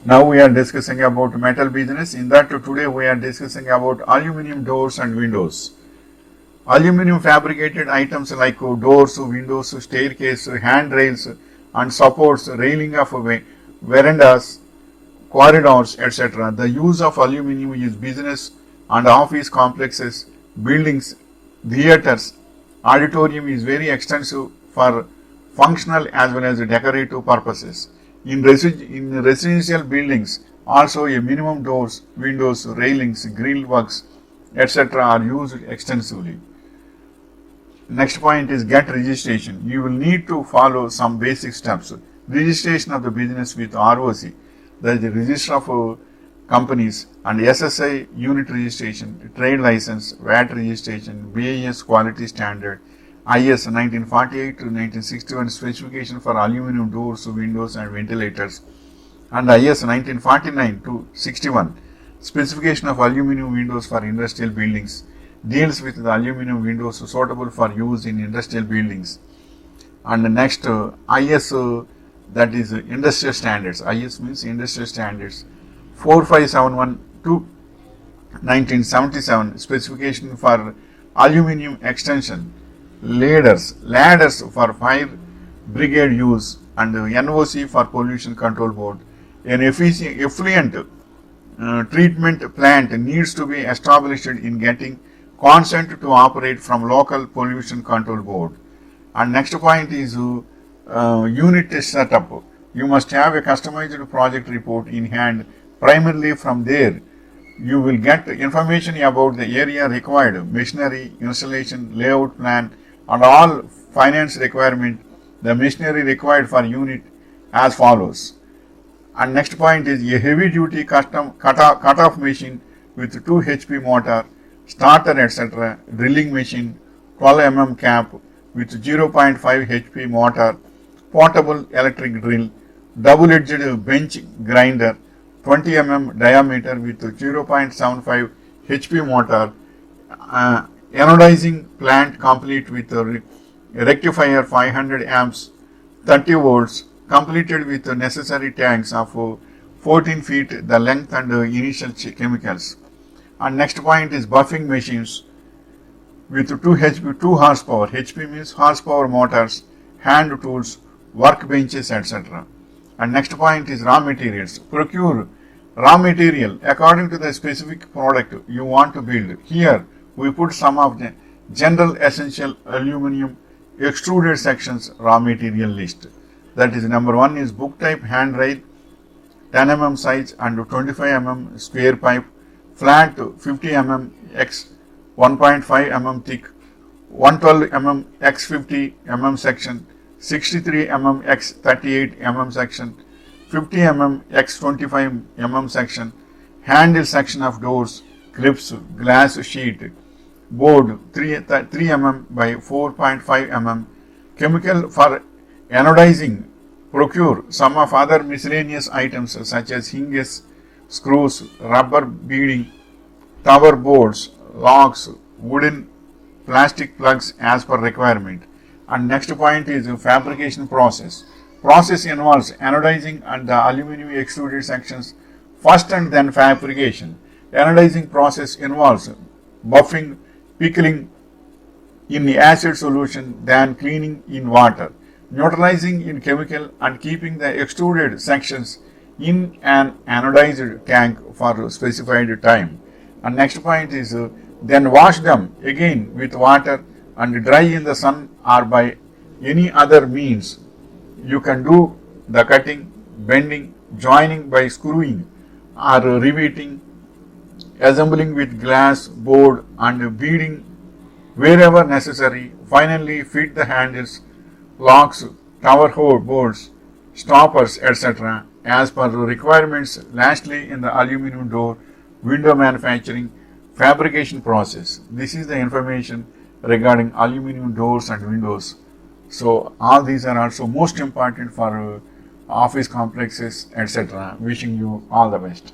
Now we are discussing about metal business. In that today we are discussing about aluminum doors and windows. Aluminum fabricated items like doors, windows, staircase, handrails and supports, railing of verandas, corridors, etc. The use of aluminum is business and office complexes, buildings, theaters, auditorium is very extensive for functional as well as decorative purposes. In residential buildings, also a minimum doors, windows, railings, grill works, etc. are used extensively. Next point is get registration. You will need to follow some basic steps. Registration of the business with ROC, that is the Register of Companies, and SSI unit registration, trade license, VAT registration, BIS quality standard, IS 1948 to 1961 specification for aluminum doors, windows and ventilators, and IS 1949 to 61 specification of aluminum windows for industrial buildings, deals with the aluminum windows suitable for use in industrial buildings. And the next IS, that is industrial standards. IS means industrial standards 4571 to 1977 specification for aluminum extension, ladders for fire brigade use, and NOC for pollution control board. An effluent treatment plant needs to be established in getting consent to operate from local pollution control board. And next point is unit setup. You must have a customized project report in hand. Primarily from there, you will get information about the area required, machinery, installation, layout plan, and all finance requirement, the machinery required for unit as follows. And next point is a heavy duty custom cut-off machine with 2 HP motor, starter, etc., drilling machine, 12 mm cap with 0.5 HP motor, portable electric drill, double-edged bench grinder, 20 mm diameter with 0.75 HP motor, anodizing plant complete with rectifier 500 amps, 30 volts, completed with necessary tanks of 14 feet the length and initial chemicals. And next point is buffing machines with 2 horsepower. HP means horsepower motors, hand tools, workbenches, etc. And next point is raw materials. Procure raw material according to the specific product you want to build. Here we put some of the general essential aluminum extruded sections raw material list. That is, number 1 is book type handrail, 10 mm size and 25 mm square pipe, flat 50 mm x 1.5 mm thick, 112 mm x 50 mm section, 63 mm x 38 mm section, 50 mm x 25 mm section, handle section of doors, clips, glass sheet, board 3 mm by 4.5 mm, chemical for anodizing. Procure some of other miscellaneous items such as hinges, screws, rubber beading, tower boards, locks, wooden, plastic plugs as per requirement. And next point is fabrication process. Process involves anodizing and the aluminum extruded sections first and then fabrication. Anodizing process involves buffing, pickling in the acid solution, then cleaning in water, neutralizing in chemical, and keeping the extruded sections in an anodized tank for specified time. And next point is then wash them again with water and dry in the sun or by any other means. You can do the cutting, bending, joining by screwing or riveting, assembling with glass, board and beading wherever necessary. Finally, fit the handles, locks, tower boards, stoppers, etc. as per requirements. Lastly, in the aluminum door window manufacturing fabrication process. This is the information regarding aluminum doors and windows. So all these are also most important for office complexes, etc. Wishing you all the best.